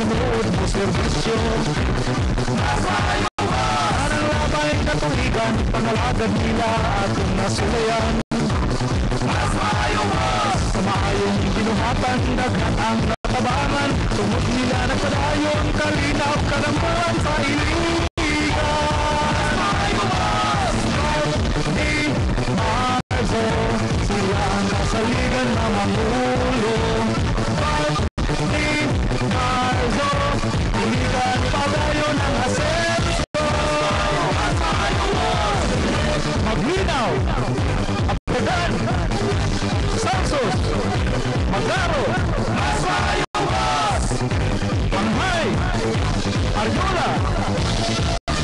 tinuod mo serbisyo. Mas maayo mas ang labay katuligan, pangalagad nila atong nasulayan. Mas maayo mas sa maayong ginuhatan, daghan ang natabangan, tungod nila nagpadayon, kalinaw kadampuan sa iligan. Mas maayo mas ni Marzo, sila ang kasaligan na mamulo. Ni Marzo, iligan padayon ang asensyo. Mas maayo mas maglinaw, Apagan, Sansos, Magaro, mas maayo mas Panghay, Ariola,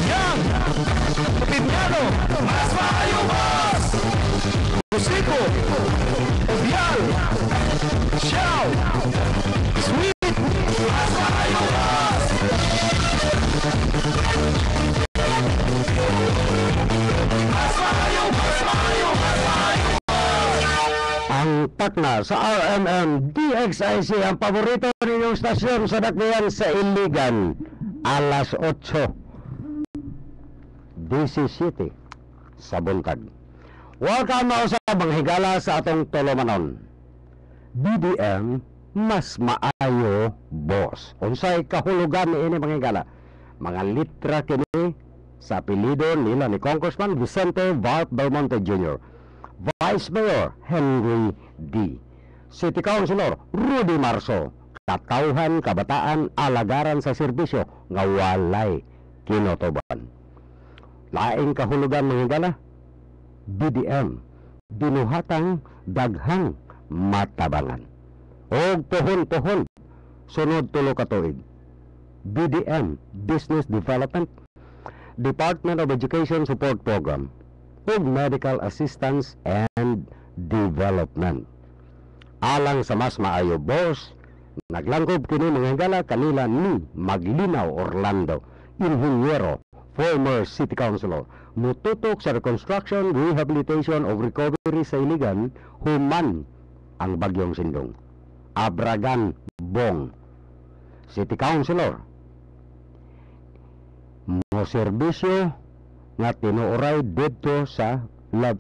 Yang, Pinyano, mas maayo mas Musico, Obial, Xiao, Sweet, mas maayo mas ang takna sa RMM DXIC, ang paborito ninyong stasyon sa dakbayan sa Iligan, alas 8:17 sa buntag. Welcome na sa manghigala sa atong tolomanon. BBM mas maayo boss. Unsay kahulugan ni ini manghigala? Mga litra kini sa apelyido nila ni Congressman Vicente Varp Belmonte Jr., Vice Mayor Henry D., City Councilor Rudy Marso, katauhan kabataan alagaran sa serbisyo nga walay kinotoban. Laing kahulugan manghigala, BDM binuhatang daghang matabangan. Og pohon-pohon sunod tulo ka tuig, BDM Business Development, Department of Education Support Program, ug Medical Assistance and Development. Alang sa mas maayo boss, naglangkob kini manghigala kanila ni Maglinaw Orlando, inhinyero, former city councilor, mututok sa reconstruction, rehabilitation of recovery sa Iligan human ang bagyong Sindong. Abragan Bong, city councilor, mo serbisyo nga tinuoray dito sa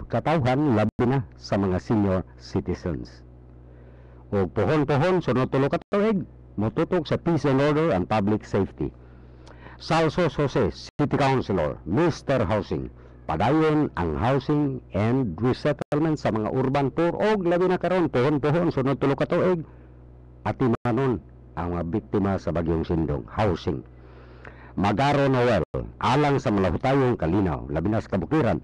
katawhan labi na sa mga senior citizens. O pohon-pohon sunod tulo ka tuig, mututok sa peace and order and public safety. Salsos Jose, city councilor, Mr. Housing, padayon ang housing and resettlement sa mga urban poor og labi na karon pohon-pohon sunod tulo ka tuig, atimanon ang mga biktima sa bagyong Sindong, housing. Magaro Noel, alang sa malahutayong kalinaw, labinas kabukiran,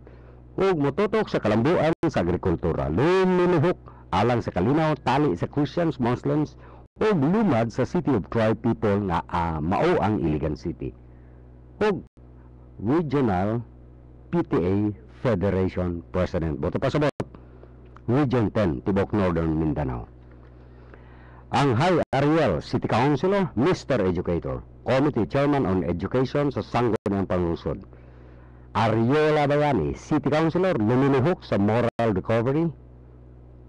ug mututok sa kalambuan sa agrikultura, luminuhok alang sa kalinaw, tali sa Christians, Muslims, ug lumad sa City of Tribe People nga mao ang Iligan City. Ug Regional PTA Federation President. Boto pasabot, Region 10, Tibok Northern Mindanao. Ang High Ariel, City Councilor, Mr. Educator, Committee Chairman on Education sa Sangguniang Panlungsod. Ariola Bayani, City Councilor, luminuhok sa Moral Recovery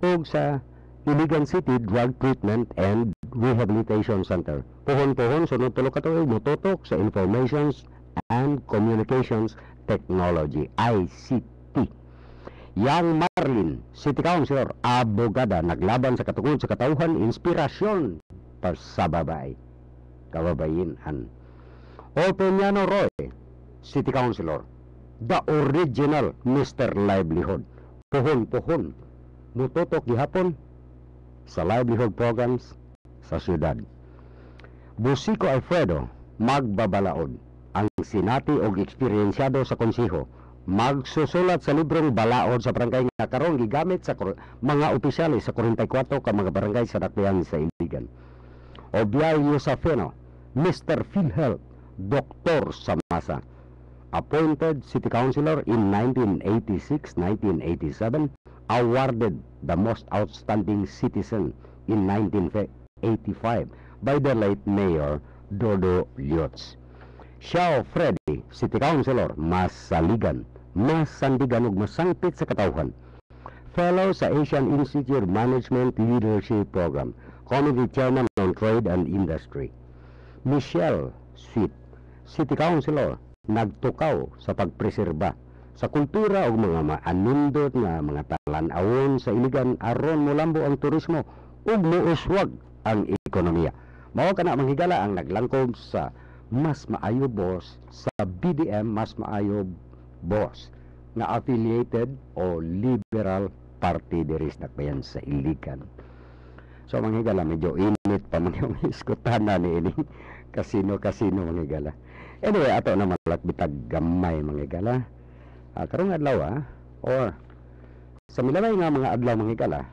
ug sa Iligan City Drug Treatment and Rehabilitation Center. Pohon-pohon sunod tulo ka tuig, mututok sa Informations and Communications Technology, ICT. Yang Marlin, City Councilor, abogada, naglaban sa katungod sa katauhan, inspirasyon para sa babae, kababayinan. Openiano Roy, City Councilor, the original Mr. Livelihood. Pohon-pohon, mututok gihapon sa livelihood programs sa syudad. Busico Alfredo, magbabalaod, ang sinati og eksperyensyado sa konseho, magsusulat sa librong balaod sa barangay nga karon gigamit sa mga opisyales sa 44 ka mga barangay sa dakbayan sa Iligan. Obial Yusafeno, Mr. PhilHealth, Dr. Samasa, appointed city councilor in 1986-1987, awarded the most outstanding citizen in 1985 by the late Mayor Dodo Lutz. Xiao Freddy, City Councilor, masaligan, masandigan ug masangpit sa katawhan. Fellow sa Asian Institute of Management Leadership Program, Committee Chairman on Trade and Industry. Michelle Sweet, City Councilor, nagtukaw sa pagpreserba sa kultura o mga maanindot nga mga talan-awon sa Iligan aron molambo ang turismo ug muuswag ang ekonomiya. Mao kana manghigala ang naglangkob sa Mas Maayo Boss sa BDM Mas Maayo Boss na affiliated o liberal party diri sa Dakbayan sa Iligan. So manghigala medyo init pa man yung iskutana ni ini kasino manghigala. Anyway, ato na malakbitag gamay manghigala. Karong adlaw or sa milabay nga mga adlaw manghigala,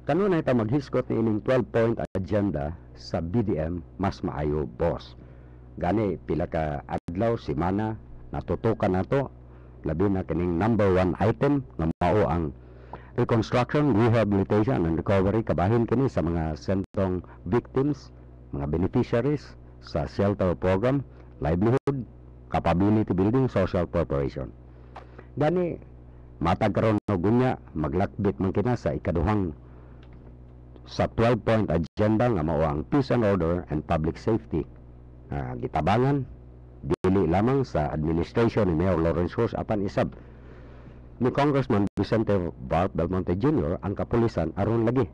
kanunay ta maghiskot ni ining 12-point agenda sa BDM Mas Maayo Boss. Gani pila ka adlaw semana natutukan nato labi na kining number 1 item nga mao ang reconstruction, rehabilitation and recovery kabahin kini sa mga sentrong victims, mga beneficiaries sa shelter program, livelihood, capability building, social preparation. Gani matag karon og gunya maglakbit man kina sa ikaduhang sa 12-point agenda nga mao ang peace and order and public safety. Gitabangan dili lamang sa administration ni Mayor Lawrence Cruz apan isab ni Congressman Vicente Bart Belmonte Jr. ang kapulisan aron lagi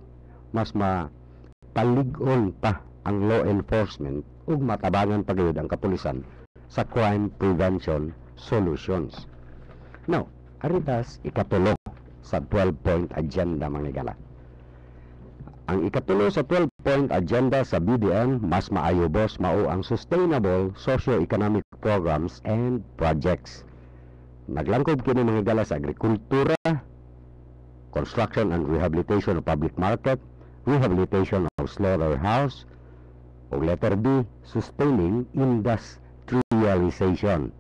mas mapalig-on pa ang law enforcement ug matabangan pagayud ang kapulisan sa crime prevention solutions. Now, aritas ikatulo sa 12-point agenda manghigala. Ang ikatulo sa 12-point agenda sa BDM Mas Maayo Boss mao ang sustainable socio-economic programs and projects. Naglangkob kini manghigala sa agrikultura, construction and rehabilitation of public market, rehabilitation of slaughterhouse, o letter B, sustaining industrialization.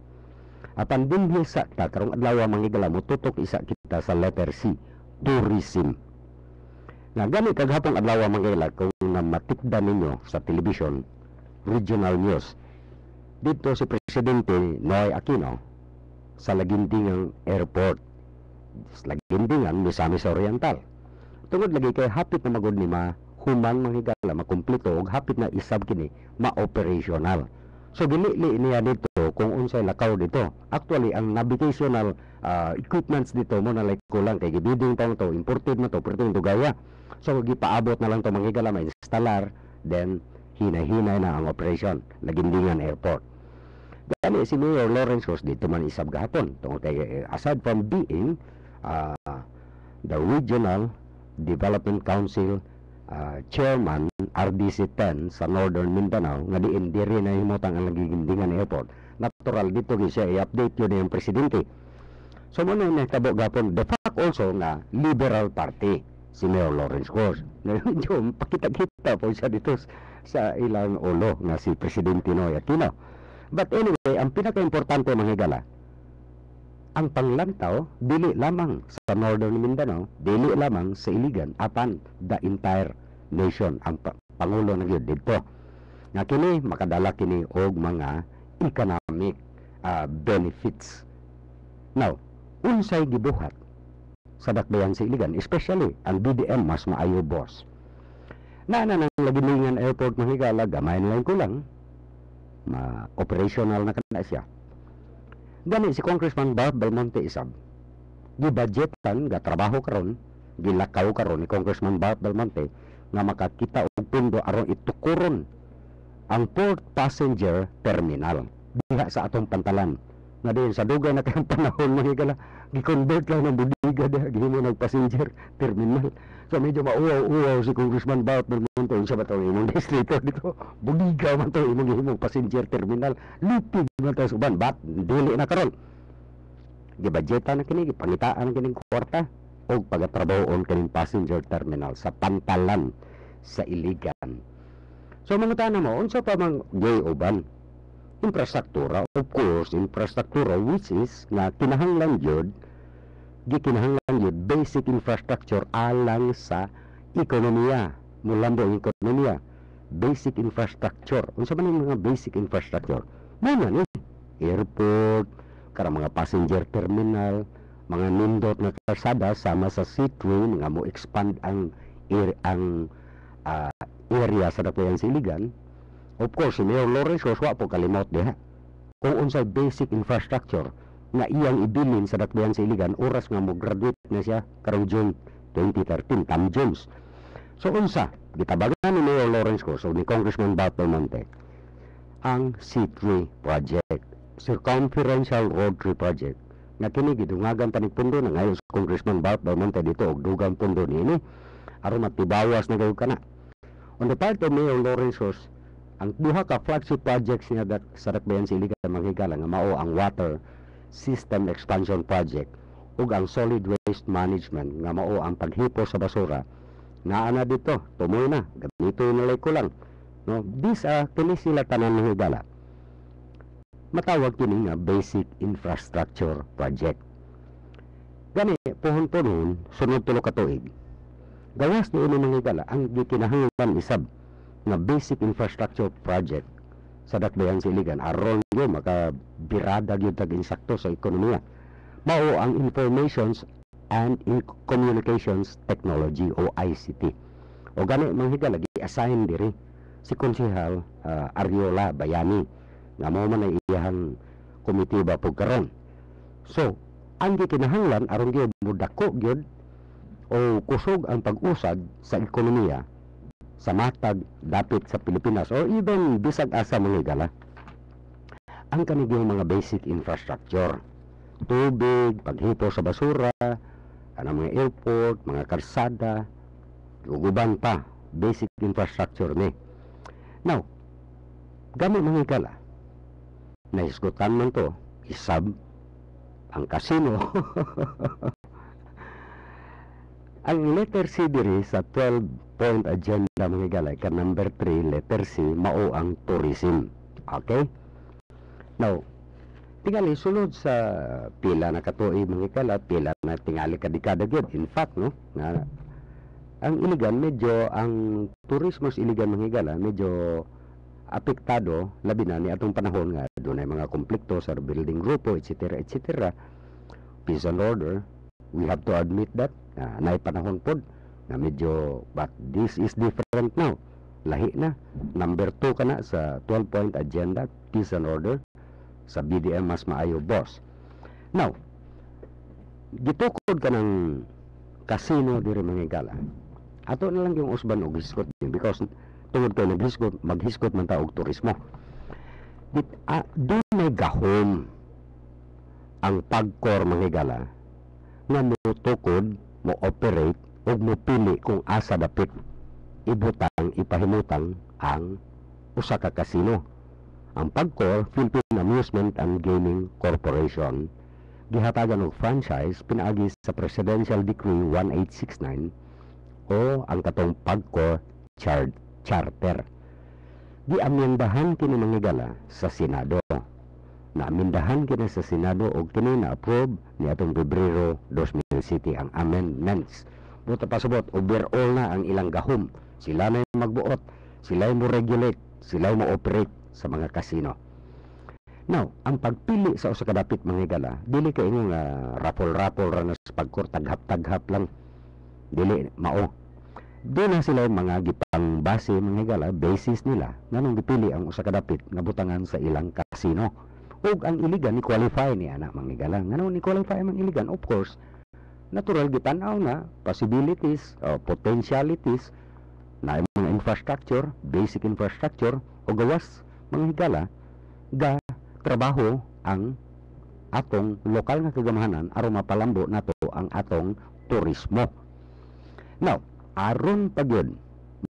Apan dinhi sa karong adlaw manghigala motutok isa kita sa letter C, tourism. Nga gani kaghapong adlaw manghigala kung matikdan ninyo sa television, regional news. Dito si Presidente Noy Aquino sa Lagindingang Airport. Sa Lagindingan, Misamis Oriental. Tungod lagi kay hapit na magod ni human manghigala makumpleto og hapit na isab kini ma-operational. So dili niya dito kung unsay lakaw dito. Actually ang navigational equipments dito mo na like kulang kay gibiding pa to, imported na to, pero to gaya. So gipaabot na lang to manghigala ma-installar, then hinay-hinay na ang operation Lagindingan Airport. Gani si Mayor Lawrence Cruz dito man isab gahapon tungod kay aside from being the Regional Development Council Chairman RDC-10 sa Northern Mindanao nga diin diri na himutang ang Lagindingan Airport. Natural dito siya i-update yun yung presidente. So muna yung nagtabo gapon the fact also na Liberal Party si Mayor Lawrence Cruz. Ngayon pakita-kita po siya dito sa ilang ulo na si Presidente Noy Aquino. But anyway, ang pinaka-importante manghigala, ang panglantaw dili lamang sa Northern Mindanao, dili lamang sa Iligan, apan the entire nation ang pangulo na gyud dito. Nga kini makadala kini og mga economic benefits. Now, unsay gibuhat sa Dakbayan sa Iligan, especially ang BDM Mas Maayo Boss. Naan nang Lagindingan Airport manghigala, gamay na lang kulang, operational na kana siya. Gani si Congressman Bart Belmonte isab gibudgetan ga trabaho karon, gilakaw karon ni Congressman Bart Belmonte nga makakita og pundo aron itukuron ang port passenger terminal diha sa atong pantalan. Nga diin sa dugay na kayong panahon manghigala, gi-convert lang ng budiga diha gihimo nag passenger terminal. So medyo mauwaw-uwaw si Congressman Bart Belmonte unsa ba to imong distrito dito, budiga man to imong gihimong passenger terminal, lipig man to suban bat dili na karon. Gibudgetan na kini, gipangitaan kining kwarta og pagatrabahoon kining passenger terminal sa pantalan sa Iligan. So mangutana mo unsa pa mang gay uban infrastruktura, of course infrastruktura which is nga kinahanglan jud gikinahanglan yun basic infrastructure alang sa ekonomiya, mulambo ang ekonomiya, basic infrastructure. Unsa man ang mga basic infrastructure? Muna ni airport, karang mga passenger terminal, mga nindot na kalsada sama sa C-train nga mo expand ang area sa Dakbayan sa Iligan, Of course, si Mayor Lawrence wa po kalimot diha. Kung unsay basic infrastructure nga iyang ibilin sa Dakbayan sa Iligan, oras nga mo graduate na siya karong June 2013, Tam Jones. So unsa, gitabagan ni Mayor Lawrence so ni Congressman Bart Belmonte, ang C3 project, Circumferential Road 3 project, nga kini gidungagan tanig pundo na ngayon sa Congressman Bart Belmonte dito og dugang pundo niini aron matibawas na gayud kana. On the part of Mayor Lawrence, ang duha ka flagship projects niya sa Dakbayan sa Iligan manghigala nga mao ang water system expansion project ug ang solid waste management nga mao ang paghipo sa basura. Naa dito, tumoy na, ganito nalay ko lang. No, these kini sila tanan manghigala. Matawag kini nga basic infrastructure project. Gani pohon-pohon sunod tulo ka tuig. Gawas ni ini manghigala ang gikinahanglan isab nga basic infrastructure project sa Dakbayan sa Iligan aron yo makabirada gyud tag insakto sa ekonomiya. Mao ang Informations and Communications Technology o ICT. O gani manghigala gi-assign diri si Konsehal Ariola Bayani nga mao man ay iyang komitiba pug karon. So, ang gikinahanglan aron gyud mudako gyud o kusog ang pag-usad sa ekonomiya sa matag dapit sa Pilipinas or even bisag asa manghigala ang kanilang mga basic infrastructure, tubig, paghipo sa basura, kanang mga airport, mga karsada, uguban pa basic infrastructure ni. Now, gamit manghigala naisgutan man to isab ang casino. Ang letter C diri sa 12-point agenda manghigala ka number 3 letter C mao ang tourism. Okay? Now, tingali sulod sa pila na katuig manghigala, pila na tingali ka dekada gyud. In fact, no, nga ang Iligan medyo ang turismo sa Iligan manghigala medyo apektado labi na ni atong panahon nga dunay mga konflikto sa building grupo etc. etc. Peace and order, we have to admit that na panahon pod na medyo, but this is different now, lahi na. Number 2 ka na sa 12-point agenda, peace and order sa BDM mas maayo boss. Now, gitukod ka ng casino diri manghigala, ato na lang yung usban og hiskot because tungod kay maghiskot man ta og turismo. Doon may gahom ang pagkor manghigala nga mutukod mo operate o mo pili kung asa dapit ibutang ipahimutang ang usa ka casino. Ang PAGCOR, Philippine Amusement and Gaming Corporation, gihatagan og franchise pinaagi sa Presidential Decree 1869 o ang katong PAGCOR Charter. Giamyendahan kini manghigala sa Senado. Naamindahan kini sa Senado og kini na-approve ni atong Pebrero 2007 ang amendments. Buta pasabot, overall na ang ilang gahom. Sila na yung magbuot, sila yung mo-regulate, sila yung mo-operate sa mga casino. Now, ang pagpili sa usa ka dapit manghigala, dili kay ingon nga rapol-rapol ra na sa pagkor taghap-taghap lang. Dili mao. Doon na sila yung mga gipang base manghigala, basis nila nganong gipili ang usa ka dapit nga butangan sa ilang casino. Ug ang Iligan ni qualify ni anak manghigala. Nganong ni qualify ang Iligan? Of course, natural gitanaw na possibilities o potentialities na mga infrastructure, basic infrastructure o gawas manghigala ga trabaho ang atong lokal nga kagamahanan aron mapalambo nato ang atong turismo. Now, aron pagyud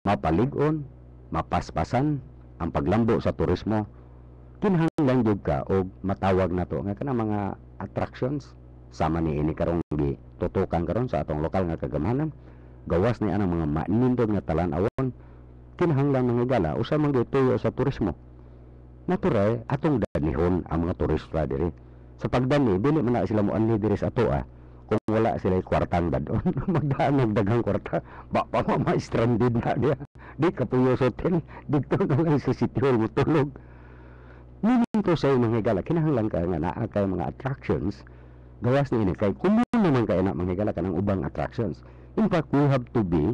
mapalig-on, mapaspasan ang paglambo sa turismo, kinahanglan jud ka og matawag nato nga kana mga attractions sama ni ini karong gitutukan karon sa atong lokal nga kagamahanan. Gawas ni anang mga mainindog nga talan-awon, kinahanglan manghigala usa man gituyo sa turismo. Natural atong danihon ang mga turista diri. Sa pagdani dili man na sila mo anhi diri sa atoa kung wala sila kwartang dadon. Magdaan ng daghang kwarta, ba pa ma-stranded na dia. Di kapuyo sa hotel, dito na lang sa City Hall mutulog. Meaning to say manghigala, kinahanglan ka nga naa kay mga attractions. Gawas ni ini kay kumo naman kay na manghigala kanang ubang attractions. In fact, we have to be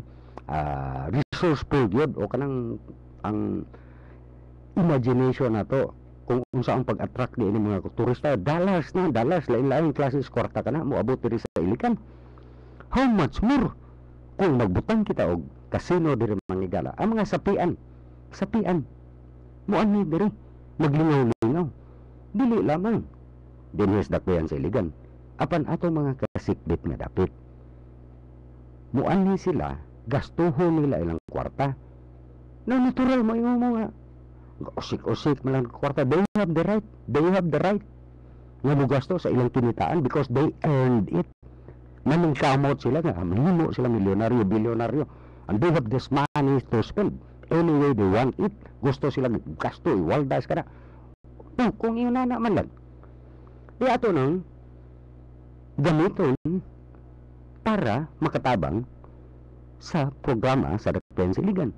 resourceful yun o kanang ang imagination na to kung unsa ang pag-attract ni mga turista. Dollars na, dollars, lain-lain klases kwarta ka na moabot diri sa Iligan. How much more kung magbutang kita og casino diri Mangigala, ang mga sapian moani diri maglingaw-lingaw, dili lamang dinhis dakbayan sa Iligan, apan ato mga kasikbit nga dapit moani sila, gastuhon nila ilang kwarta na natural mo yung mga usik-usik malang kwarta. They have the right nga mugasto sa ilang kinitaan because they earned it. Manang kamot sila nga, mahimo sila milyonaryo, bilyonaryo, and they have this money to spend any way they want it. Gusto sila gasto, iwaldas ka na. No, kung yun na naman lang, di ato nang gamiton para makatabang sa programa sa Dakbayan sa Iligan.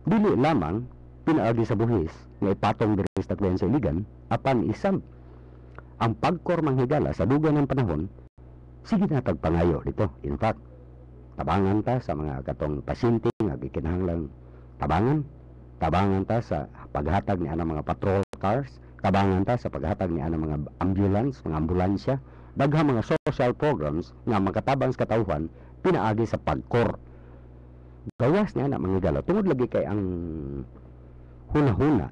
Dili lamang pinaagi sa buhis nga ipatong diri sa Dakbayan sa Iligan, apan isang ang pagkor manghigala sa dugang ng panahon, sige na tagpangayo dito. In fact, tabangan ta sa mga katong pasyente nga gikinahanglang tabangan ta sa paghatag ni anang mga patrol cars, tabangan ta sa paghatag ni anang mga mga ambulansya, daghang mga social programs nga makatabang sa katawhan pinaagi sa pagkor. Gawas niya na mga galo tungod lagi kay ang huna-huna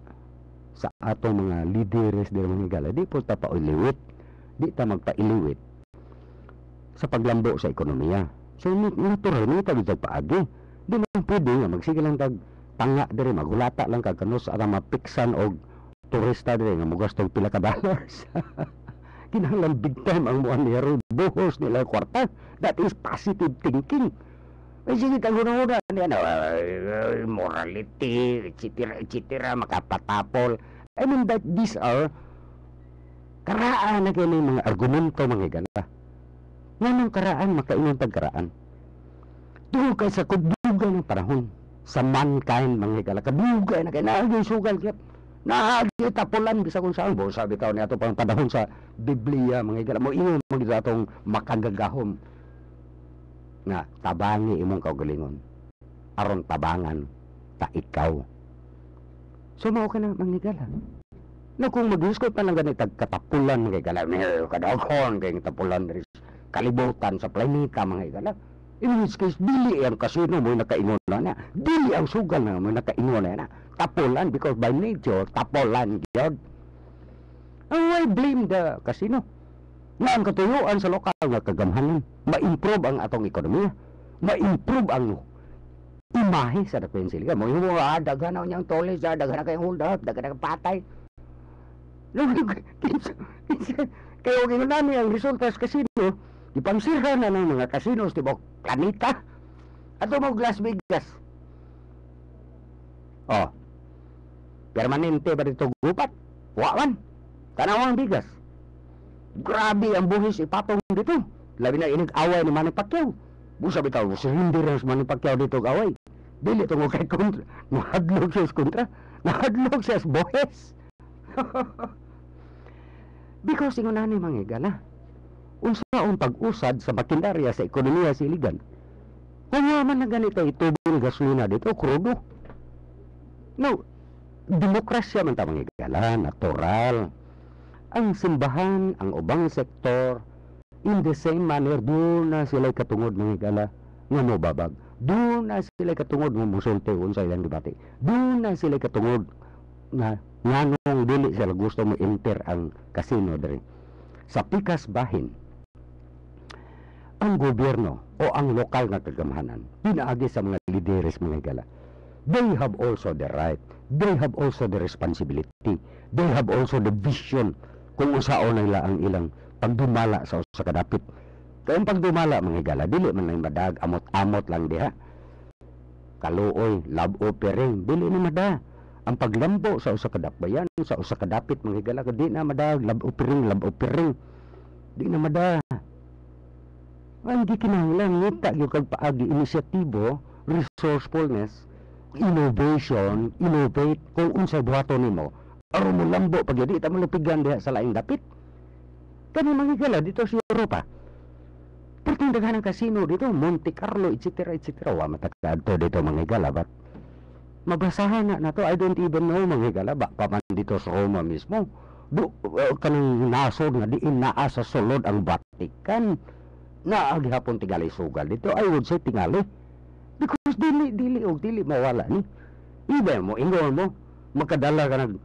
sa ato mga lideres diri mga gala, di po ta pailiwit, di ta magpailiwit sa paglambo sa ekonomiya. So natural ni tag paagi, di man pwede nga magsige lang tag tanga diri, magulata lang kag kanos aram mapiksan og turista diri nga mogastog pila ka dollars. Kinahanglan big time ang muan niya ron, buhos nila kwarta. That is positive thinking. Ay sige taguna-una niya na morality, etc. makapatapol. I mean that these are karaan na kayo mga argumento mga gala. Nganong karaan makaingon tagkaraan. Doon kay sa kudugay ng panahon sa mankind mga gala. Kadugay na kayo naagay sugal kaya naagay tapulan bisa kung saan. Bo sabi tao niya ito pang panahon sa Biblia mga gala. Mo ingon mga itong makagagahom nga tabangi imong kaugalingon aron tabangan ta ikaw. So mao ka na mangnigala na kung mag-disco pa lang ganit katapulan mga igala, kadaghon kay tapulan diri kalibutan sa planeta mga igala. In which case dili ang kasino mo nakaingon na, dili ang sugal na mo nakaingon na tapulan because by nature tapulan gyud. I blame the casino nga ang katuyuan sa lokal nga kagamhanan, ma-improve ang atong ekonomiya, ma-improve ang imahe sa Dakbayan sa Iligan. Mo yung daghan na niyang tolis, daghan na kayong hold up, daghan na patay. Kaya huwag yung namin ang resulta sa kasino, ipangsira na ng mga kasinos, tibok planeta, at mo Las Vegas. Oh, permanente ba dito gupat? Wawan, tanawang bigas. Grabe ang buhis ipatong dito. Labi na inig-away ni Manny Pacquiao. Busa bitaw, hindi rin si Manny Pacquiao dito away. Dili itong kay kontra. Nahadlog siya sa kontra. Nahadlog siya sa buhis. Because ingon na ni mga igala, unsa ang pag-usad sa makinarya sa ekonomiya sa Iligan. Kung man na ganito itubol gasolina dito, krudo. No, demokrasya man ta mga igala, natural. Ang simbahan, ang ubang sektor, in the same manner, doon na sila katungod mga igala nga mababag. Doon na sila katungod nga musulti sa ilang debate. Doon na sila katungod nga nganong dili sila gusto mo enter ang casino diri. Sa pikas bahin, ang gobyerno o ang lokal nga kagamhanan, pinaagi sa mga lideres mga igala. They have also the right. They have also the responsibility. They have also the vision kung usaon nila ang ilang pagdumala sa usa ka dapit. Kaya ang pagdumala mga igala, dili man lang madag, amot-amot lang diha. Kaluoy, love offering, dili na madag. Ang paglambo sa usa ka dakbayan, sa usa ka dapit mga igala, di na madag, love offering. Di na madag. Ang gikinahanglan ngita gyud kag paagi inisyatibo, resourcefulness, innovation, innovate kung unsay buhaton nimo. Aron mo lambo pag di ta mo lupigan diha sa laing dapit. Kani mga igala dito sa Europa. Perting daghan ang kasino dito, Monte Carlo, etc. Wa matakadto dito mga igala, but Mabasahan na to. I don't even know mga higala. Ba pa man dito sa Roma mismo. Kanang nasod nga diin naa sa sulod ang Vatican. Naagihapon tingali sugal dito. I would say tingali. Because dili mawala ni. Iba mo, ingon mo, makadala ka ng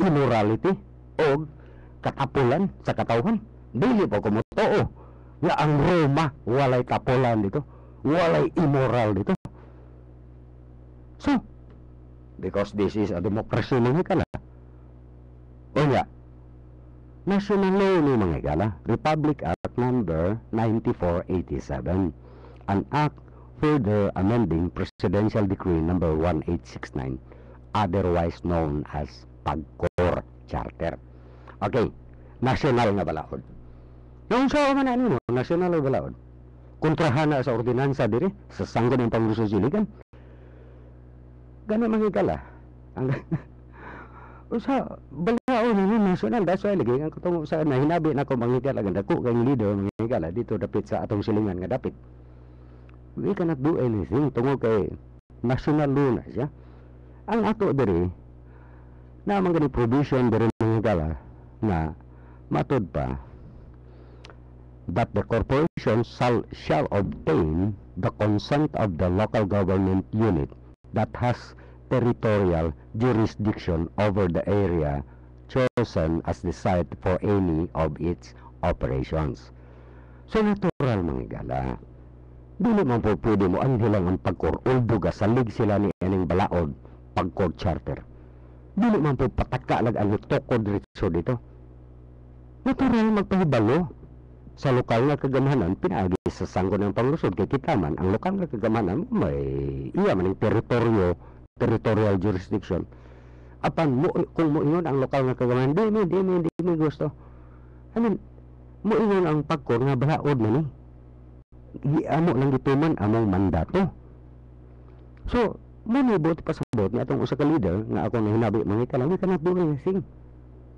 immorality o katapulan sa katawhan. Dili pa kumotoo nga ang Roma walay tapulan dito. Walay immoral dito. So, because this is a democracy mga higala. O nga, national law ni mga higala, Republic Act number 9487, an act further amending Presidential Decree number 1869, otherwise known as Pagcor Charter. Okay, national nga balaod. Yung sa man ano, national nga balaod. Kontrahan na sa ordinansa diri sa sangga ng Panguluso Siligan. Gani mga higala. Ang sa balaod ni national, that's why lagi ang kutungo sa nahinabi na ko mga higala ganda ko kay leader mga higala dito dapit sa atong silingan nga dapit. We cannot do anything tungod kay national law na siya. Ang ato diri na mga provision diri mga higala na matod pa that the corporation shall obtain the consent of the local government unit that has territorial jurisdiction over the area chosen as the site for any of its operations. So natural mga higala. Dili man po pwede mo ang hilang ang pagkor although gasalig sila ni aning balaod Pagcor Charter. Dili man po pataka ang tokod diretso dito. Natural magpahibalo sa lokal nga kagamanan pinaagi sa sangko ng panglusod kay kita man ang lokal nga kagamanan may iya man ang territorial jurisdiction. Apan mo kung mo ingon ang lokal nga kagamanan di mi gusto. I mean mo ingon ang Pagcor nga balaod man ni. Amo lang gituman among mandato. So, manibot pa sa bot ni atong usa ka leader nga ako nahinabi mga ikalang we cannot do anything.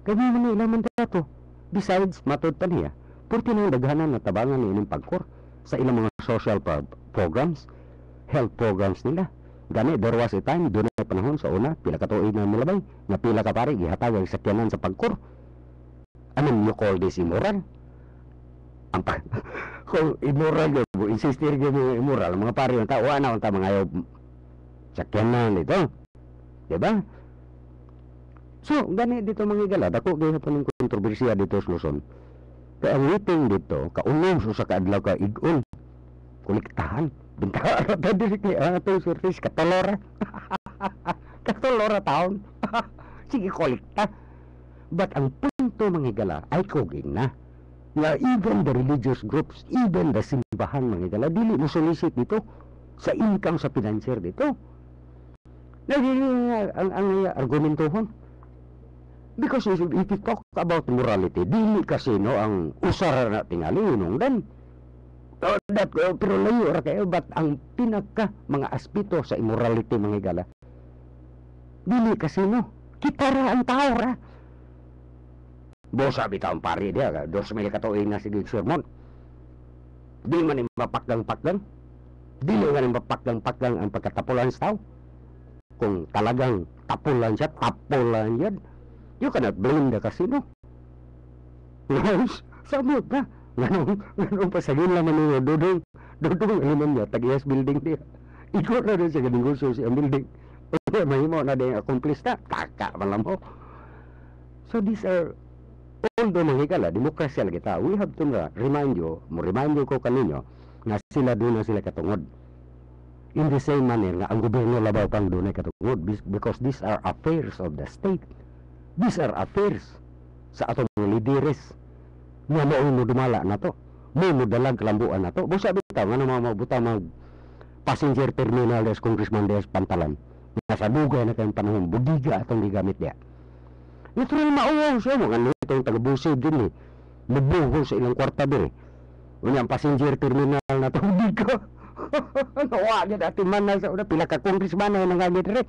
Kami man ilang mandato. Besides, matod pa niya, purti nang daghanan na tabangan ni ining Pagcor sa ilang mga social programs, health programs nila. Gani, there was a time, doon ay panahon sa una, pila ka tuig na milabay, na pila ka pare, gihatag ang sakyanan sa Pagcor. Ano you call this immoral? Ang kung immoral yun, insistir yun immoral, mga pare yung tao, na ang mga ayaw sakyanan ito. Diba? So, gani dito mga higala, dako gaya pa ng kontrobersiya dito sa Luzon. Kaya ang meeting dito, kaunong sa kaadlaw ka igon, kuliktahan, bintahan rata diri kay ato surface, katolora. Katolora taon. Sige, kulikta. But ang punto mga higala, ay koging na. Nga even the religious groups, even the simbahan mga higala, dili mo solicit dito sa income sa financier dito. Ang argumentohon. Because if you talk about morality, dili kasi no ang usara na tingali unong pero layo ra kayo, but ang pinaka mga aspito sa immorality mga higala, dili kasi no kita ra ang tao ra. Bo sabi taong pari dia, 2,000 katuig na sige sermon. Di man yung mapakgang-pakgang. Di man yung mapakgang-pakgang ang pagkatapulan sa tao. Kung talagang tapulan siya, tapulan yan. You cannot blame the casino. Yes, sabot na. Ganong pasagin lang man nyo, dudong, naman niya, tag-IS building niya. Ikaw na rin siya ganing gusto siya building. Mahimo na din accomplish na, kaka man mo. So these are although mga higala, demokrasya lang kita, we have to remind you ko kaninyo, na sila doon na sila katungod. In the same manner nga, ang gobyerno labaw pang doon ay katungod, because these are affairs of the state. These are affairs sa atong mga lideres. Nga mo dumala na to. Mo dalag kalambuan na to. Busa bitaw, nga naman mabuta mag passenger terminal des Congressman des Pantalan. Nasa dugay na kayong panahon, budiga atong gigamit niya. Natural mauwaw siya mo. Ano itong taga-busay din eh. Nabuho sa ilang kwarta din eh. Unyang passenger terminal na to. Hindi ko. Nawagin atin man na sa una. Pila ka congressman na nangagit rin.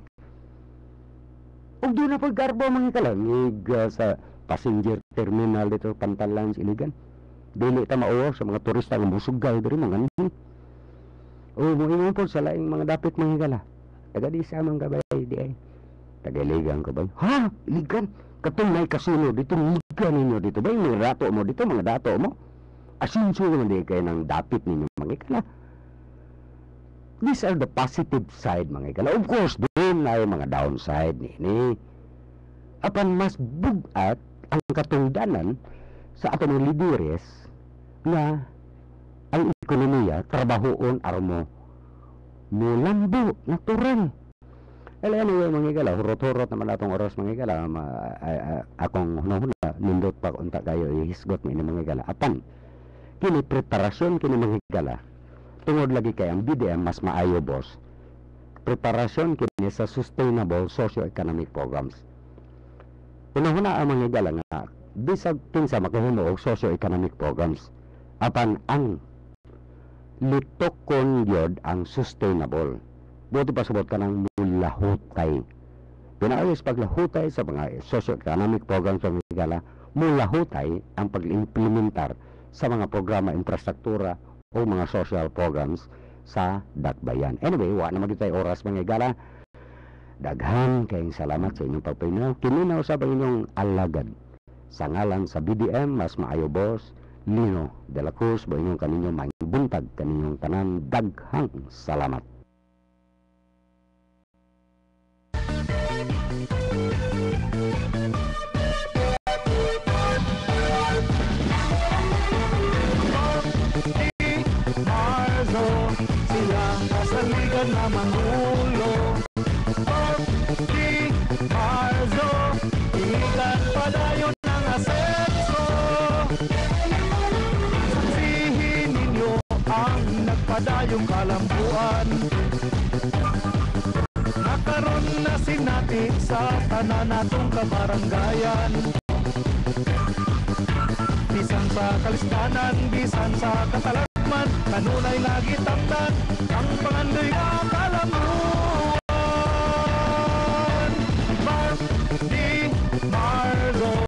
Huwag doon na pagkarbo mga kalamig sa passenger terminal dito Pantalan sa Iligan. Dili ta mauwaw sa mga turista ng busugay din mga nini. O mo ingon po sa laing mga dapit mga higala. Taga di sa amang kabay di ay. Taga iligan ka ba? Ha? Iligan? Katong may kasino dito, iligan ninyo dito ba? May dato mo dito, mga dato mo? Asinso naman di kayo ng dapit ninyo mga ikala. These are the positive side mga ikala. Of course, doon na yung mga downside nini. Apan mas bugat ang katungdanan sa ato mga lideres na ang ekonomiya, trabahoon, armo, mulambo, natural. Anyway, mga igala, hurot-hurot naman atong oras mga igala, akong hunahuna, nindot pa unta kayo, ihisgot mo ini mga igala. Apan, kini preparasyon kini mga igala, tungod lagi kay ang BDM mas maayo boss, preparasyon kini sa sustainable socio-economic programs. Hunahuna ang mga igala nga, bisag kinsa makahimo og socio-economic programs, apan ang litokon yod ang sustainable. Buti pa sabot ka ng mulahutay. Pinaayos paglahutay sa mga socio-economic programs sa Migala, mulahutay ang pag-implementar sa mga programa, infrastruktura o mga social programs sa Dakbayan. Anyway, wa na magitay oras mga igala. Daghan kayong salamat sa inyong pagpainaw. Kininaw sa inyong alagad. Sa ngalan sa BDM, mas maayo boss, Lino de la Cruz, bo inyong kaninyong buntag, kaninyong tanan, daghang salamat. Marzo, silang kasaligan na mangulo. Di Marzo, iligan padayon ng asenso. Saksihin ninyo ang nagpadayong kalambuan. Nakaroon na sinati sa tanan natong kabaranggayan. Bisan sa kalistanan, bisan sa katalagman, kanunay lagi tamdan ang pangandoy nga kalambuan. Di Marzo,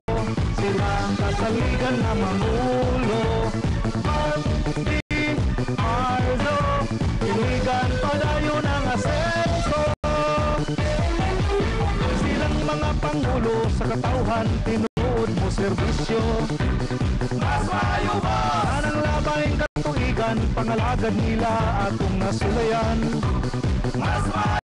silang kasaligan na mangulo. Di Marzo, iligan padayon ang asenso. Silang mga pangulo sa katauhan, tinuod mo serbisyo. Mas maayo ba? Anang labaing katuigan, pangalagad nila atong nasulayan. Mas maayo